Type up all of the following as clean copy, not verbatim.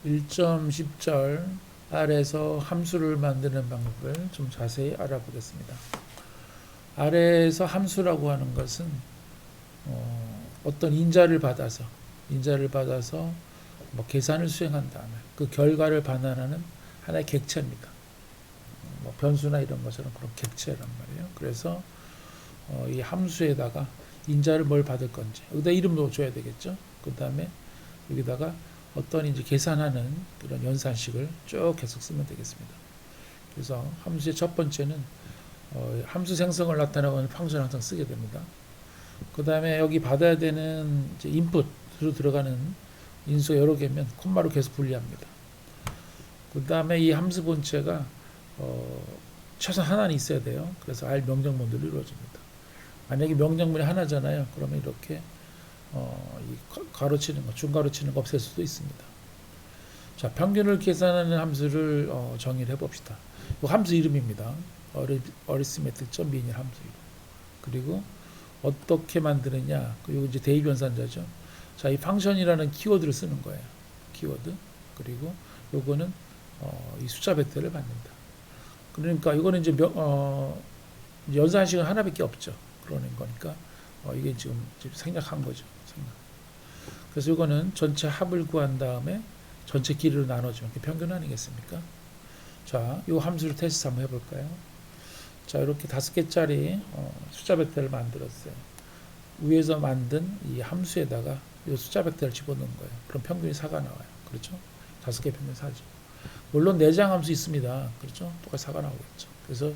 1.10절 아래에서 함수를 만드는 방법을 좀 자세히 알아보겠습니다. 아래에서 함수라고 하는 것은 어떤 인자를 받아서 뭐 계산을 수행한 다음에 그 결과를 반환하는 하나의 객체입니다. 뭐 변수나 이런 것처럼 그런 객체란 말이에요. 그래서 이 함수에다가 인자를 뭘 받을 건지 여기다 이름도 줘야 되겠죠. 그 다음에 여기다가 어떤 이제 계산하는 그런 연산식을 쭉 계속 쓰면 되겠습니다. 그래서 함수의 첫 번째는 함수 생성을 나타내고 하는 펑션을 항상 쓰게 됩니다. 그 다음에 여기 받아야 되는 이제 인풋으로 들어가는 인수가 여러 개면 콤마로 계속 분리합니다. 그 다음에 이 함수 본체가 최소한 하나는 있어야 돼요. 그래서 R 명령문으로 이루어집니다. 만약에 명령문이 하나잖아요. 그러면 이렇게 이 가로치는 거, 중가로치는 거 없앨 수도 있습니다. 자, 평균을 계산하는 함수를 정의를 해봅시다. 이 함수 이름입니다. arithmetic.mean이 함수 이름. 그리고 어떻게 만드느냐? 그리고 이제 대입 연산자죠. 자, 이 펑션이라는 키워드를 쓰는 거예요. 키워드. 그리고 요거는 이 숫자 벡터를 받는다. 그러니까 이거는 이제 연산식은 하나밖에 없죠. 그러는 거니까 이게 지금 생략한 거죠. 생략. 그래서 이거는 전체 합을 구한 다음에 전체 길이로 나눠주면 그게 평균 아니겠습니까? 자, 이 함수를 테스트 한번 해볼까요? 자, 이렇게 5개짜리 숫자 벡터를 만들었어요. 위에서 만든 이 함수에다가 이 숫자 벡터를 집어넣은 거예요. 그럼 평균이 4가 나와요. 그렇죠? 5개 평균 4죠. 물론 내장 함수 있습니다. 그렇죠? 똑같이 4가 나오겠죠. 그래서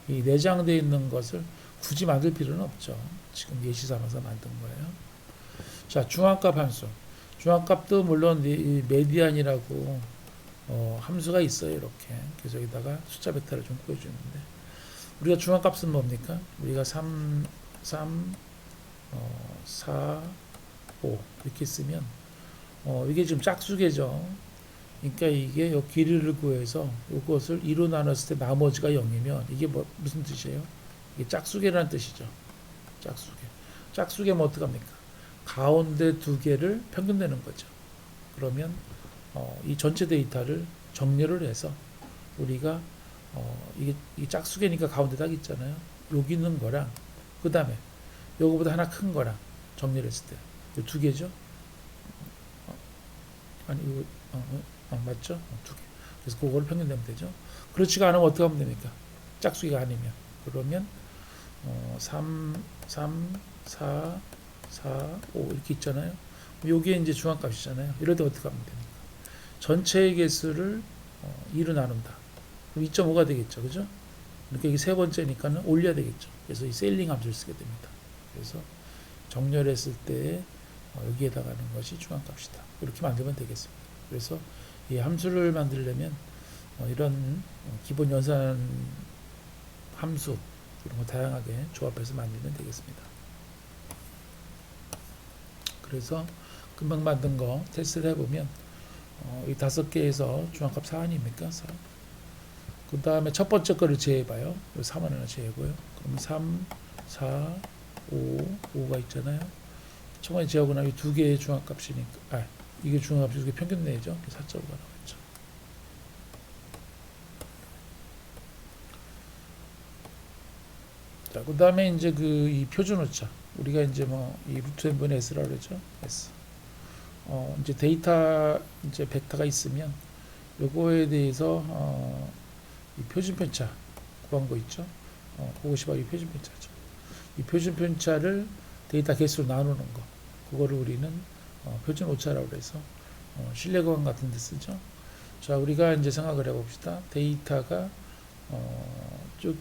이 내장되어 있는 것을 굳이 만들 필요는 없죠. 지금 예시 삼아서 만든 거예요. 자, 중앙값 함수. 중앙값도 물론 이 메디안이라고 함수가 있어요. 이렇게. 그래서 여기다가 숫자 벡터를 좀 보여주는데 우리가 중앙값은 뭡니까? 우리가 3, 4, 5 이렇게 쓰면 이게 지금 짝수계죠. 그러니까 이게 요 길이를 구해서 이것을 2로 나눴을 때 나머지가 0이면 이게 무슨 뜻이에요? 이게 짝수계라는 뜻이죠. 짝수계. 짝수계면 어떡합니까? 가운데 두 개를 평균 내는 거죠. 그러면 이 전체 데이터를 정렬을 해서 우리가 이게 짝수계니까 가운데 딱 있잖아요. 여기 있는 거랑 그 다음에 요거보다 하나 큰 거랑 정렬했을 때 이 두 개죠. 아니 이거 맞죠? 두 개. 그래서 그거를 평균 내면 되죠. 그렇지가 않으면 어떻게 하면 됩니까? 짝수기가 아니면 그러면 3, 4, 5 이렇게 있잖아요. 요게 이제 중앙값이잖아요. 이럴 때 어떻게 하면 됩니까? 전체의 개수를 2로 나눈다. 그럼 2.5가 되겠죠. 그죠? 그러니까 이게 세 번째니까는 올려야 되겠죠. 그래서 이 세일링 함수를 쓰게 됩니다. 그래서 정렬했을 때 여기에다 가는 것이 중앙값이다. 이렇게 만들면 되겠습니다. 그래서 이 함수를 만들려면 이런 기본 연산 함수 이런 거 다양하게 조합해서 만들면 되겠습니다. 그래서 금방 만든 거 테스트를 해보면 이 5개에서 중앙값 4 아닙니까? 4. 그 다음에 첫 번째 거를 제해봐요. 3은 하나 제해고요. 그럼 3, 4, 5가 있잖아요. 처음에 제하고 나면 두 개의 중앙값이니까 이게 중앙값이 이게 평균 내죠. 4.5가 나왔죠. 자, 그 다음에 이제 이 표준 오차. 우리가 이제 이 루트 n분의 s라고 그러죠. s. 이제 데이터 이제 벡터가 있으면 요거에 대해서 이 표준 편차 구한 거 있죠. 그것이 바로 이 표준 편차죠. 이 표준 편차를 데이터 개수로 나누는 거. 그거를 우리는 표준 오차라고 해서 신뢰 구간 같은 데 쓰죠. 자, 우리가 이제 생각을 해봅시다. 데이터가 쭉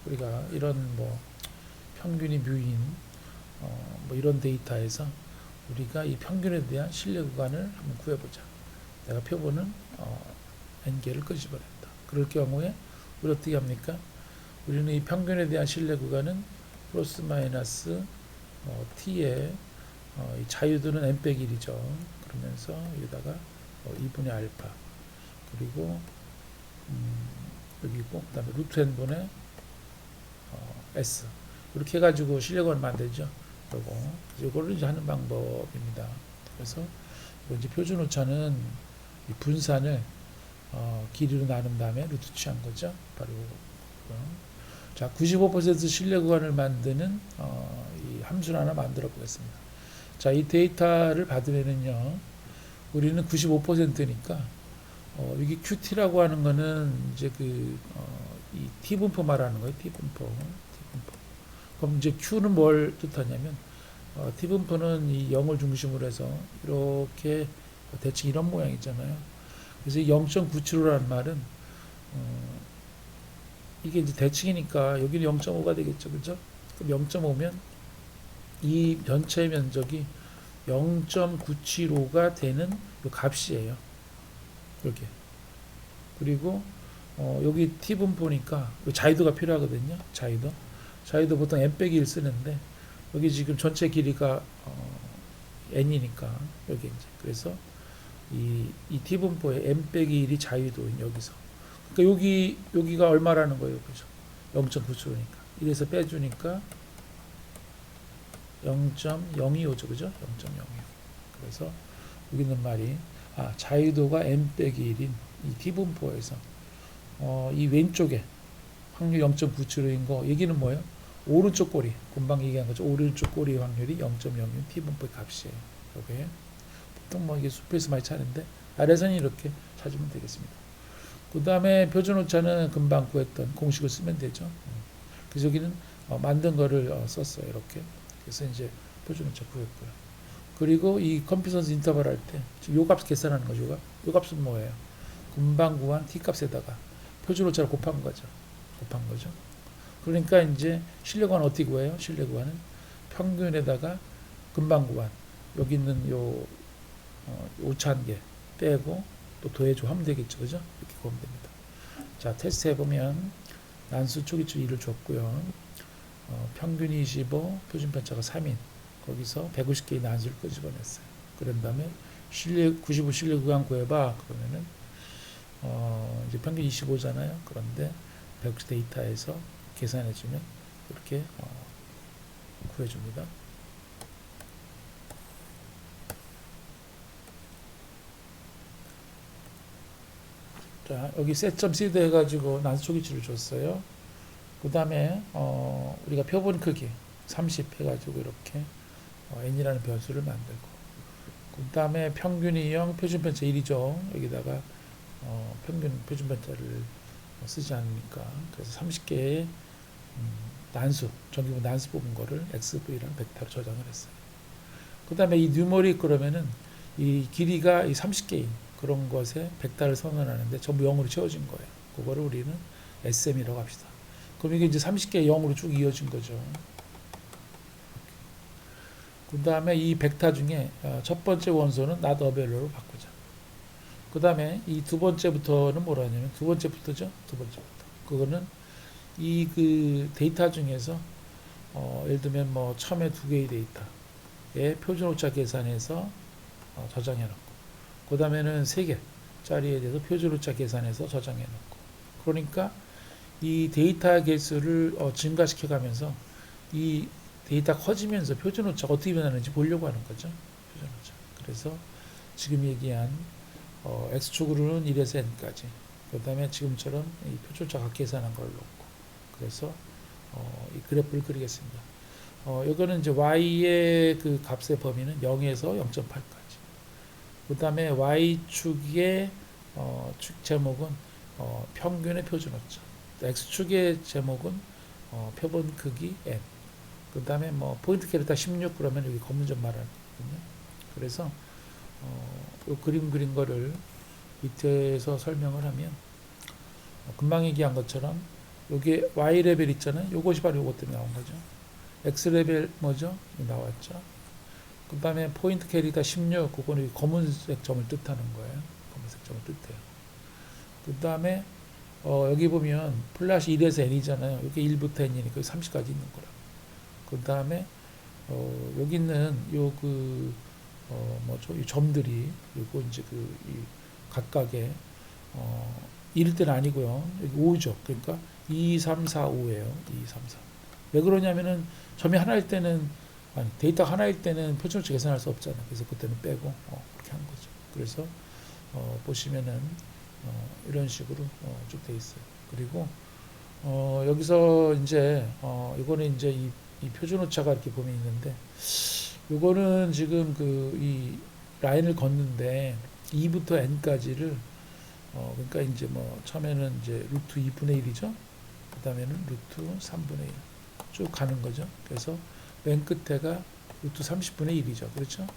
우리가 이런 평균이 뮤인 이런 데이터에서 우리가 이 평균에 대한 신뢰 구간을 한번 구해보자. 내가 표본은 n개를 끄집어낸다. 그럴 경우에 우리 어떻게 합니까? 우리는 이 평균에 대한 신뢰 구간은 플러스 마이너스 t의 이 자유도는 n 빼기 1이죠. 그러면서 여기다가 2분의 알파 그리고 여기고 그 다음에 루트 n분의 s 이렇게 해가지고 실력을 만들죠. 요거를 이제 하는 방법입니다. 그래서 이제 표준 오차는 이 분산을 길이로 나눈 다음에 루트 취한 거죠. 바로 이거. 자, 95% 신뢰 구간을 만드는 이 함수를 하나 만들어 보겠습니다. 자, 이 데이터를 받으면은요, 우리는 95%니까 이게 QT라고 하는 거는 이제 이 T분포 말하는 거예요. T분포. 그럼 이제 Q는 뭘 뜻하냐면 T분포는 이 0을 중심으로 해서 이렇게 대칭 이런 모양이잖아요. 그래서 0.97라는 말은 이게 이제 대칭이니까 여기는 0.5가 되겠죠, 그죠? 그럼 0.5면 이 전체 면적이 0.975가 되는 요 값이에요. 이렇게. 그리고 여기 T분포니까 자유도가 필요하거든요. 자유도 보통 n 빼기 1 쓰는데 여기 지금 전체 길이가 n이니까 여기 이제 그래서 이 T분포의 n 빼기 1이 자유도인 여기서. 그러니까 여기가 얼마라는 거예요, 그죠? 0.975니까 이래서 빼주니까 0.025죠, 그죠? 0.025. 그래서 여기 있는 말이 자유도가 n 빼기 1인 이 T분포에서 이 왼쪽에 확률 0.975인 거 얘기는 뭐예요? 오른쪽 꼬리, 금방 얘기한 거죠. 오른쪽 꼬리 확률이 0.06 T분포의 값이에요. 이게 보통 뭐 이게 수표에서 많이 찾는데 아래선이 이렇게 찾으면 되겠습니다. 그 다음에 표준오차는 금방 구했던 공식을 쓰면 되죠. 그래서 여기는 만든 거를 썼어요. 이렇게. 그래서 이제 표준오차 구했고요. 그리고 이 컴퓨턴스 인터벌 할 때 요 값 계산하는 거죠. 요 값은 뭐예요? 금방 구한 T값에다가 표준오차를 곱한 거죠. 그러니까 이제 신뢰구간은 어떻게 구해요? 신뢰구간은 평균에다가 금방 구한 여기 있는 요 오차한 개 빼고 또 더해줘 하면 되겠죠. 그죠? 이렇게 구하면 됩니다. 자, 테스트 해보면 난수 초기수 2를 줬고요. 평균이 25, 표준편차가 3인 거기서 150개의 난수를 끄집어냈어요. 그런 다음에 95 신뢰 구간 구해봐. 그러면은 이제 평균 25잖아요. 그런데 150 데이터에서 계산해주면 이렇게 구해줍니다. 자, 여기 set.seed 해가지고 난수 초기치를 줬어요. 그 다음에 우리가 표본 크기 30 해가지고 이렇게 n이라는 변수를 만들고, 그 다음에 평균이 0, 표준편차 1이죠. 여기다가 표준편차를 쓰지 않으니까 그래서 30개의 전기분 난수 뽑은 거를 XV랑 벡터로 저장을 했어요. 그 다음에 이 뉴머릭 그러면은 이 길이가 이 30개인 그런 것에 벡터를 선언하는데 전부 0으로 채워진 거예요. 그거를 우리는 SM이라고 합시다. 그럼 이게 이제 30개 0으로 쭉 이어진 거죠. 그 다음에 이 벡터 중에 첫 번째 원소는 not available로 바꾸자. 그 다음에 이 두 번째부터는 뭐라 하냐면 두 번째부터. 그거는 이 데이터 중에서 예를 들면 뭐 처음에 두 개의 데이터에 표준오차 계산해서 저장해놓고, 그 다음에는 세 개짜리에 대해서 표준오차 계산해서 저장해놓고, 그러니까 이 데이터 개수를 증가시켜가면서 이 데이터 커지면서 표준오차가 어떻게 변하는지 보려고 하는 거죠. 표준오차. 그래서 지금 얘기한 x축으로는 1에서 n까지, 그 다음에 지금처럼 이 표준오차 각 계산한 걸 놓고, 그래서 이 그래프를 그리겠습니다. 이거는 이제 y의 그 값의 범위는 0에서 0.8까지. 그 다음에 y축의 축 제목은 평균의 표준오차. x축의 제목은 표본 크기 n. 그 다음에 뭐 포인트 캐릭터 16 그러면 여기 검은 점 말하는 거거든요. 그래서 이 그림 그린 거를 밑에서 설명을 하면 금방 얘기한 것처럼 여기 y 레벨 있잖아요. 요것이 바로 요것 때문에 나온 거죠. x 레벨 뭐죠? 나왔죠. 그 다음에 포인트 캐릭터 16 그거는 검은색 점을 뜻하는 거예요. 검은색 점을 뜻해요. 그 다음에 여기 보면 플러스 1에서 n이잖아요. 이게 1부터 n이니까 30까지 있는 거라. 그 다음에 여기 있는 뭐죠? 이 점들이 그리고 이제 이 각각의 1일 때는 아니고요. 여기 5죠. 그러니까 2, 3, 4, 5예요. 2, 3, 4. 왜 그러냐면은 점이 하나일 때는 데이터 하나일 때는 표준오차 계산할 수 없잖아요. 그래서 그때는 빼고 그렇게 한 거죠. 그래서 보시면은 이런 식으로 쭉 돼 있어요. 그리고 여기서 이제 이거는 이제 이 표준 오차가 이렇게 보면 있는데 요거는 지금 그 이 라인을 걷는데 2부터 n까지를 그러니까 이제 뭐 처음에는 이제 루트 2분의 1이죠. 그다음에는 루트 3분의 1 쭉 가는 거죠. 그래서 맨 끝에가 루트 30분의 1이죠. 그렇죠?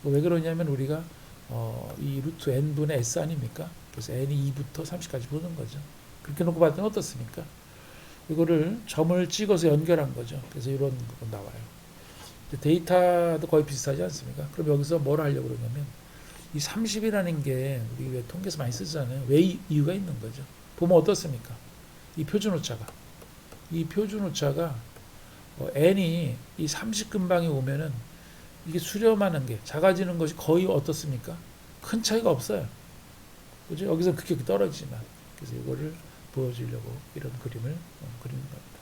왜 그러냐면 우리가 이 루트 n분의 s 아닙니까? 그래서 n이 2부터 30까지 보는 거죠. 그렇게 놓고 봤더니 어떻습니까? 이거를 점을 찍어서 연결한 거죠. 그래서 이런 거 나와요. 데이터도 거의 비슷하지 않습니까? 그럼 여기서 뭘 하려고 그러냐면 이 30이라는 게 우리 왜 통계에서 많이 쓰잖아요. 왜 이유가 있는 거죠. 보면 어떻습니까? 이 표준 오차가 n이 이 30 근방에 오면은 이게 수렴하는 게 작아지는 것이 거의 어떻습니까? 큰 차이가 없어요. 그죠? 여기서 급격히 떨어지지만 그래서 이거를 보여주려고 이런 그림을 그리는 겁니다.